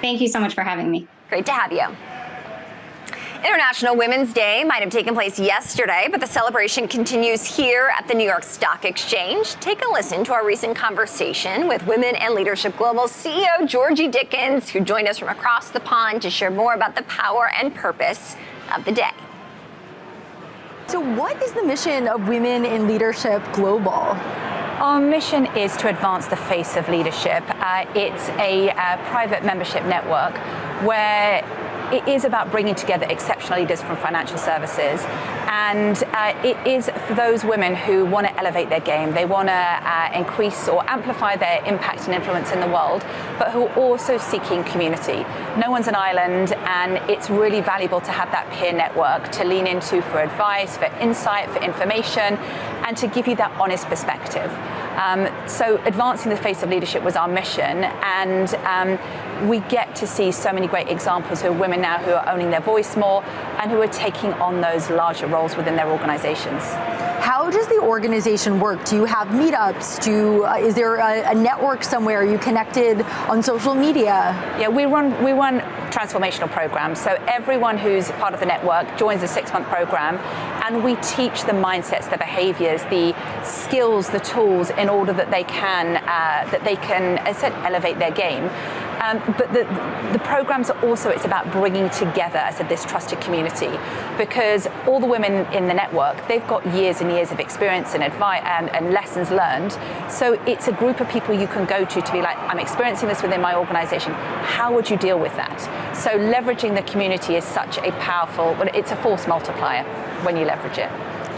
Thank you so much for having me. Great to have you. International Women's Day might have taken place yesterday, but the celebration continues here at the New York Stock Exchange. Take a listen to our recent conversation with Women in Leadership Global CEO Georgie Dickens, who joined us from across the pond to share more about the power and purpose of the day. So what is the mission of Women in Leadership Global? Our mission is to advance the face of leadership. It's a private membership network where it is about bringing together exceptional leaders from financial services and It is for those women who want to elevate their game. They want to increase or amplify their impact and influence in the world, but who are also seeking community. No one's an island, and it's really valuable to have that peer network to lean into for advice, for insight, for information, and to give you that honest perspective. So advancing the face of leadership was our mission, and we get to see so many great examples of women now who are owning their voice more and who are taking on those larger roles within their organizations. How does the organization work? Do you have meetups? Is there a network somewhere? Are you connected on social media? Yeah, we run transformational programs. So everyone who's part of the network joins a 6-month program, and we teach the mindsets, the behaviors, the skills, the tools in order that they can, as I said, elevate their game. But the programs are also, it's about bringing together, as I said, this trusted community, because all the women in the network, they've got years and years of experience and advice and lessons learned. So it's a group of people you can go to be like, I'm experiencing this within my organization. How would you deal with that? So leveraging the community is such a powerful, it's a force multiplier when you leverage it.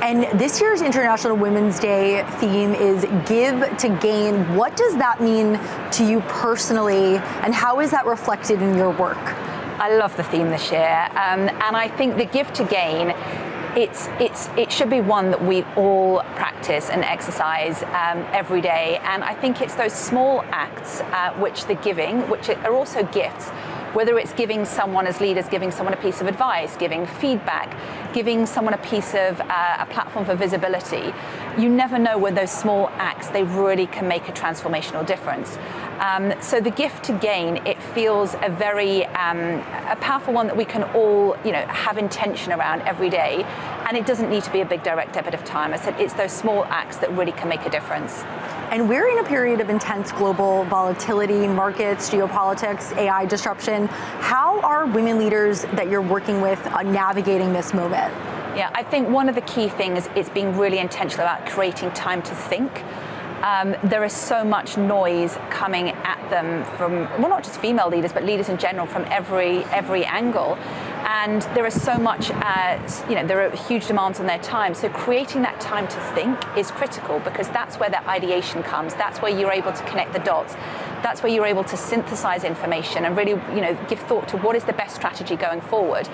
And this year's International Women's Day theme is Give to Gain. What does that mean to you personally, and how is that reflected in your work? I love the theme this year, and I think the Give to Gain, it should be one that we all practice and exercise every day. And I think it's those small acts, which are also gifts. Whether it's giving someone as leaders, giving someone a piece of advice, giving feedback, giving someone a piece of a platform for visibility, you never know when those small acts, they really can make a transformational difference. So the Gift to Gain, it feels a very a powerful one that we can all, have intention around every day. And it doesn't need to be a big direct debit of time. I said it's those small acts that really can make a difference. And we're in a period of intense global volatility, markets, geopolitics, AI disruption. How are women leaders that you're working with navigating this moment? Yeah, I think one of the key things is being really intentional about creating time to think. There is so much noise coming at them from, well, not just female leaders, but leaders in general from every angle. And there is so much, there are huge demands on their time. So creating that time to think is critical, because that's where that ideation comes. That's where you're able to connect the dots. That's where you're able to synthesize information and really, give thought to what is the best strategy going forward.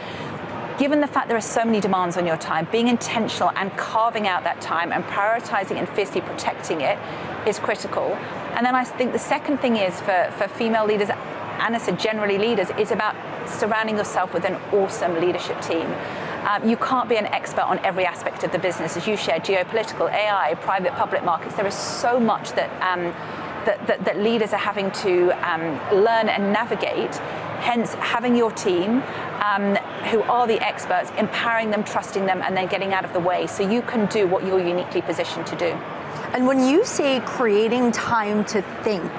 Given the fact there are so many demands on your time, being intentional and carving out that time and prioritizing and fiercely protecting it is critical. And then I think the second thing is for female leaders, and as generally leaders, is about surrounding yourself with an awesome leadership team. You can't be an expert on every aspect of the business, as you shared, geopolitical, AI, private, public markets. There is so much that leaders are having to learn and navigate. Hence, having your team who are the experts, empowering them, trusting them, and then getting out of the way so you can do what you're uniquely positioned to do. And when you say creating time to think,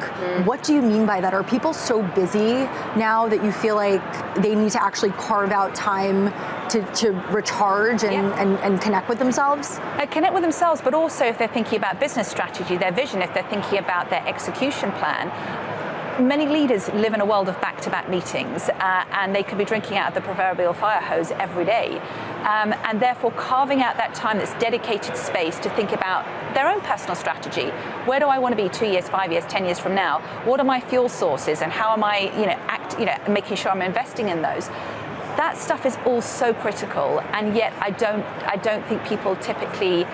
what do you mean by that? Are people so busy now that you feel like they need to actually carve out time to recharge and connect with themselves? Connect with themselves, but also if they're thinking about business strategy, their vision, if they're thinking about their execution plan. Many leaders live in a world of back-to-back meetings, and they could be drinking out of the proverbial fire hose every day. And therefore carving out that time that's dedicated space to think about their own personal strategy. Where do I want to be 2 years, 5 years, 10 years from now? What are my fuel sources, and how am I making sure I'm investing in those? That stuff is all so critical, and yet I don't think people typically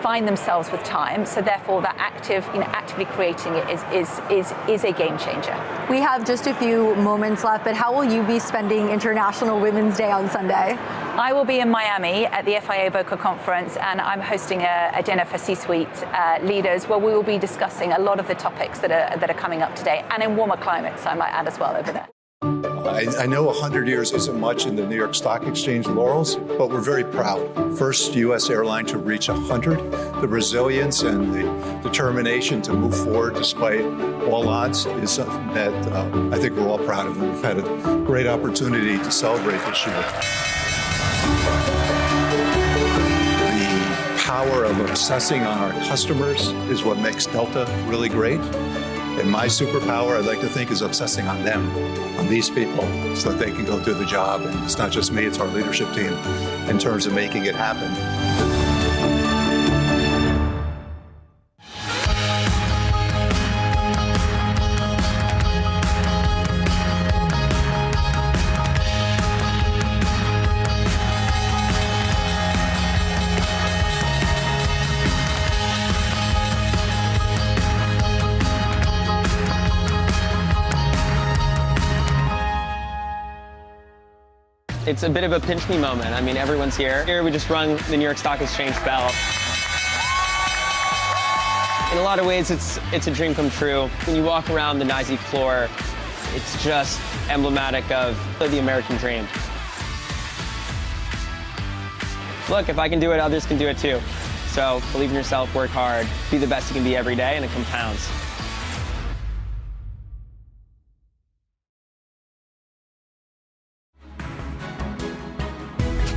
find themselves with time. So therefore, that actively creating it is a game changer. We have just a few moments left, but how will you be spending International Women's Day on Sunday? I will be in Miami at the FIA Boca Conference, and I'm hosting a dinner for C-suite leaders where we will be discussing a lot of the topics that are coming up today, and in warmer climates, I might add as well over there. I know 100 years isn't much in the New York Stock Exchange laurels, but we're very proud. First U.S. airline to reach 100. The resilience and the determination to move forward despite all odds is something that I think we're all proud of. And we've had a great opportunity to celebrate this year. The power of obsessing on our customers is what makes Delta really great. And my superpower, I'd like to think, is obsessing on them, on these people, so that they can go do the job. And it's not just me, it's our leadership team in terms of making it happen. It's a bit of a pinch me moment. I mean, everyone's here. Here we just rung the New York Stock Exchange bell. In a lot of ways, it's a dream come true. When you walk around the NYSE floor, it's just emblematic of the American dream. Look, if I can do it, others can do it too. So believe in yourself, work hard, be the best you can be every day, and it compounds.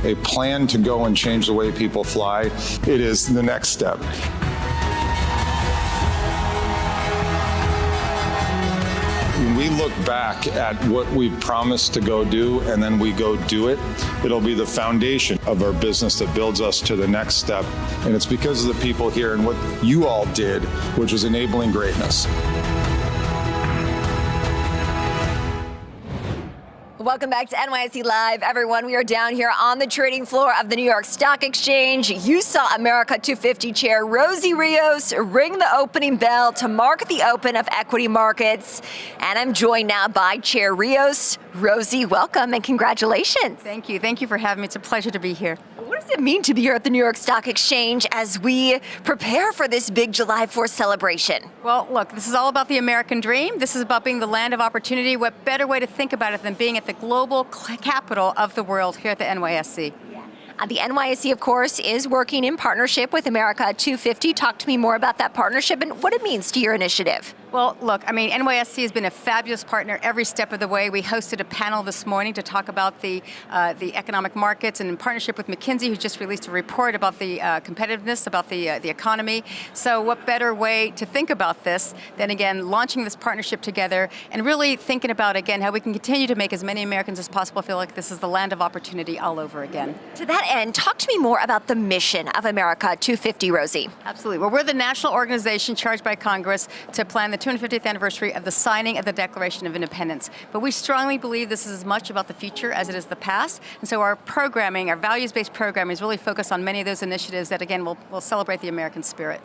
A plan to go and change the way people fly. It is the next step. When we look back at what we promised to go do and then we go do it, it'll be the foundation of our business that builds us to the next step. And it's because of the people here and what you all did, which was enabling greatness. Welcome back to NYSE Live, everyone. We are down here on the trading floor of the New York Stock Exchange. You saw America250 chair Rosie Rios ring the opening bell to mark the open of equity markets. And I'm joined now by Chair Rios. Rosie, welcome and congratulations. Thank you. Thank you for having me. It's a pleasure to be here. What does it mean to be here at the New York Stock Exchange as we prepare for this big July 4th celebration? Well, look, this is all about the American dream. This is about being the land of opportunity. What better way to think about it than being at the global capital of the world here at the NYSE? The NYSE, of course, is working in partnership with America250. Talk to me more about that partnership and what it means to your initiative. Well, look, I mean, NYSE has been a fabulous partner every step of the way. We hosted a panel this morning to talk about the economic markets, and in partnership with McKinsey, who just released a report about the competitiveness, about the economy. So what better way to think about this than, again, launching this partnership together and really thinking about, again, how we can continue to make as many Americans as possible feel like this is the land of opportunity all over again. To that end, talk to me more about the mission of America250, Rosie. Absolutely. Well, we're the national organization charged by Congress to plan the 250th anniversary of the signing of the Declaration of Independence. But we strongly believe this is as much about the future as it is the past. And so our programming, our values-based programming, is really focused on many of those initiatives that, again, will celebrate the American spirit.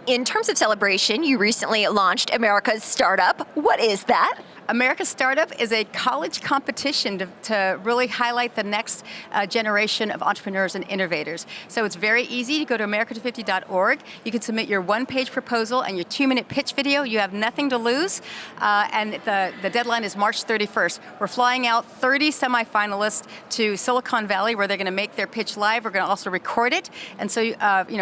In terms of celebration, you recently launched America's Startup. What is that? America's Startup is a college competition to really highlight the next generation of entrepreneurs and innovators. So it's very easy to go to America250.org. You can submit your one-page proposal and your 2-minute pitch video. You have nothing to lose. And the deadline is March 31st. We're flying out 30 semifinalists to Silicon Valley, where they're going to make their pitch live. We're going to also record it. And so,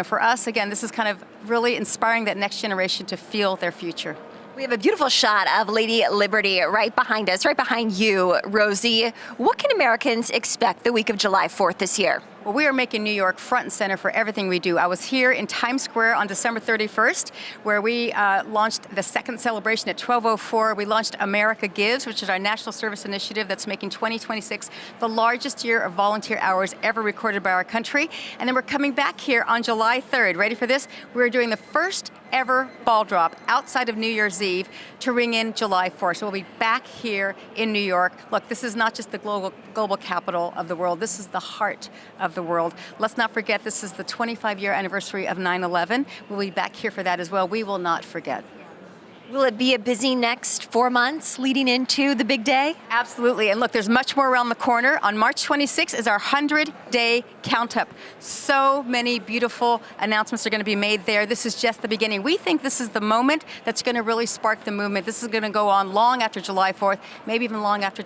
for us, again, this is kind of really inspiring that next generation to feel their future. We have a beautiful shot of Lady Liberty right behind us, right behind you, Rosie. What can Americans expect the week of July 4th this year? Well, we are making New York front and center for everything we do. I was here in Times Square on December 31st, where we launched the second celebration at 12:04. We launched America Gives, which is our national service initiative that's making 2026 the largest year of volunteer hours ever recorded by our country. And then we're coming back here on July 3rd. Ready for this? We're doing the first ever ball drop outside of New Year's Eve to ring in July 4th. So we'll be back here in New York. Look, this is not just the global capital of the world. This is the heart of the world. Let's not forget, this is the 25-year anniversary of 9/11. We'll be back here for that as well. We will not forget. Will it be a busy next 4 months leading into the big day? Absolutely. And look, there's much more around the corner. On March 26th is our 100-day count-up. So many beautiful announcements are going to be made there. This is just the beginning. We think this is the moment that's going to really spark the movement. This is going to go on long after July 4th, maybe even long after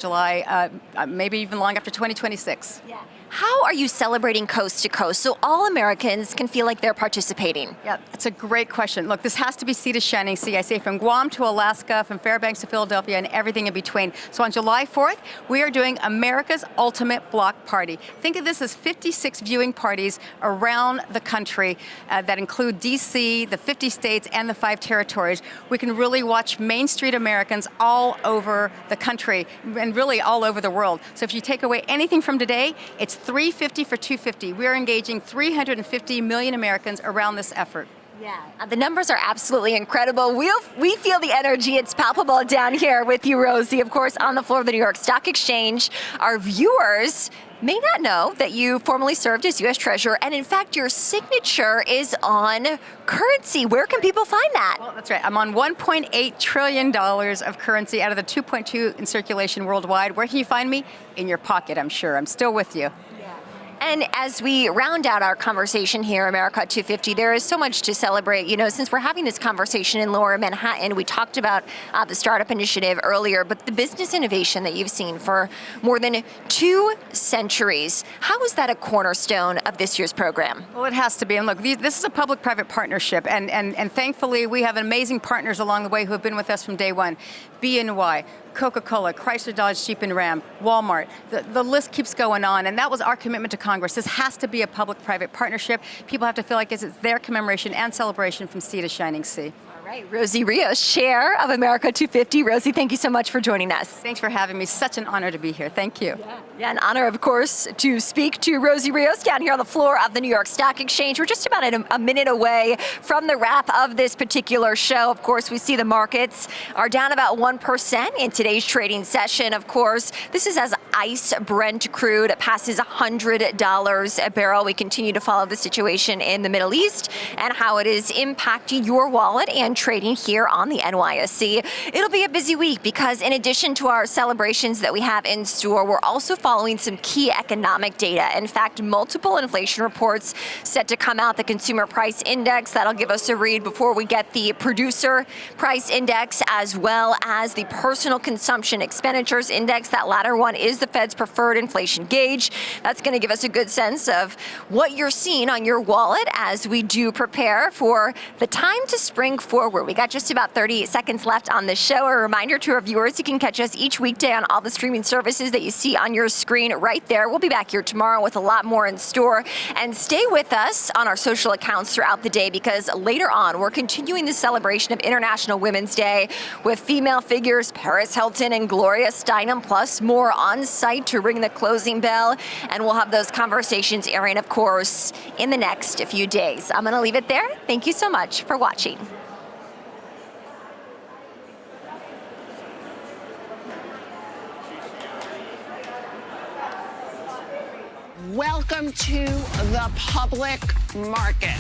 maybe even long after 2026. Yeah. How are you celebrating coast to coast so all Americans can feel like they're participating? Yeah, that's a great question. Look, this has to be sea to shining sea. I say from Guam to Alaska, from Fairbanks to Philadelphia, and everything in between. So on July 4th, we are doing America's Ultimate Block Party. Think of this as 56 viewing parties around the country that include DC, the 50 states, and the 5 territories. We can really watch Main Street Americans all over the country and really all over the world. So if you take away anything from today, it's $350 for $250. We're engaging 350 million Americans around this effort. Yeah, the numbers are absolutely incredible. We feel the energy. It's palpable down here with you, Rosie, of course, on the floor of the New York Stock Exchange. Our viewers may not know that you formerly served as U.S. Treasurer, and in fact, your signature is on currency. Where can people find that? Well, that's right. I'm on $1.8 trillion of currency out of the 2.2 in circulation worldwide. Where can you find me? In your pocket, I'm sure. I'm still with you. And as we round out our conversation here, America250, there is so much to celebrate. You know, since we're having this conversation in Lower Manhattan, we talked about the startup initiative earlier, but the business innovation that you've seen for more than 2 centuries, how is that a cornerstone of this year's program? Well, it has to be. And look, this is a public-private partnership, and thankfully we have amazing partners along the way who have been with us from day one. BNY, Coca-Cola, Chrysler, Dodge, Jeep and Ram, Walmart. The list keeps going on, and that was our commitment to Congress. This has to be a public-private partnership. People have to feel like it's their commemoration and celebration from sea to shining sea. All right, Rosie Rios, Chair of America250. Rosie, thank you so much for joining us. Thanks for having me. Such an honor to be here. Thank you. Yeah, an honor, of course, to speak to Rosie Rios down here on the floor of the New York Stock Exchange. We're just about a minute away from the wrap of this particular show. Of course, we see the markets are down about 1% in today's trading session. Of course, this is as ICE Brent crude passes $100 a barrel. We continue to follow the situation in the Middle East and how it is impacting your wallet and trading here on the NYSE. It'll be a busy week because in addition to our celebrations that we have in store, we're also following some key economic data. In fact, multiple inflation reports set to come out. The consumer price index, that'll give us a read before we get the producer price index, as well as the personal consumption expenditures index. That latter one is the Fed's preferred inflation gauge. That's going to give us a good sense of what you're seeing on your wallet as we do prepare for the time to spring forward. We got just about 30 seconds left on the show. A reminder to our viewers, you can catch us each weekday on all the streaming services that you see on your screen right there. We'll be back here tomorrow with a lot more in store. And stay with us on our social accounts throughout the day because later on, we're continuing the celebration of International Women's Day with female figures Paris Hilton and Gloria Steinem, plus more on site to ring the closing bell. And we'll have those conversations airing, of course, in the next few days. I'm going to leave it there. Thank you so much for watching. Welcome to the public market.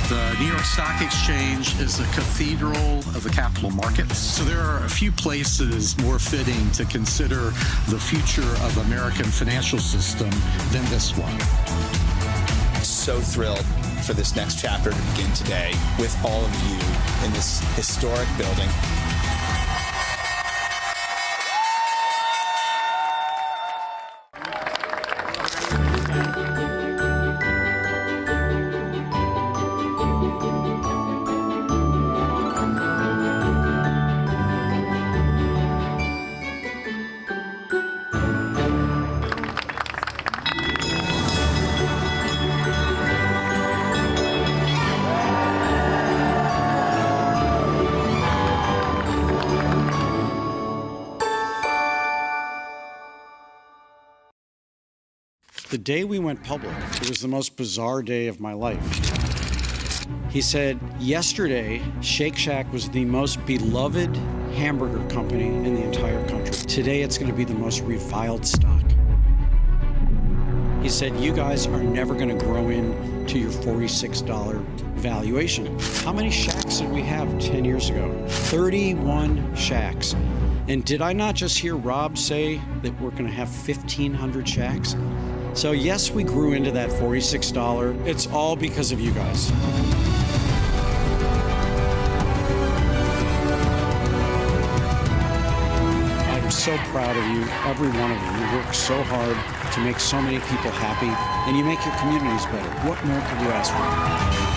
The New York Stock Exchange is a cathedral of the capital markets. So there are a few places more fitting to consider the future of American financial system than this one. So thrilled for this next chapter to begin today with all of you in this historic building. The day we went public, it was the most bizarre day of my life. He said, yesterday, Shake Shack was the most beloved hamburger company in the entire country. Today, it's going to be the most reviled stock. He said, you guys are never going to grow into your $46 valuation. How many Shacks did we have 10 years ago? 31 Shacks. And did I not just hear Rob say that we're going to have 1,500 Shacks? So yes, we grew into that $46. It's all because of you guys. I'm so proud of you, every one of you. You work so hard to make so many people happy, and you make your communities better. What more could you ask for?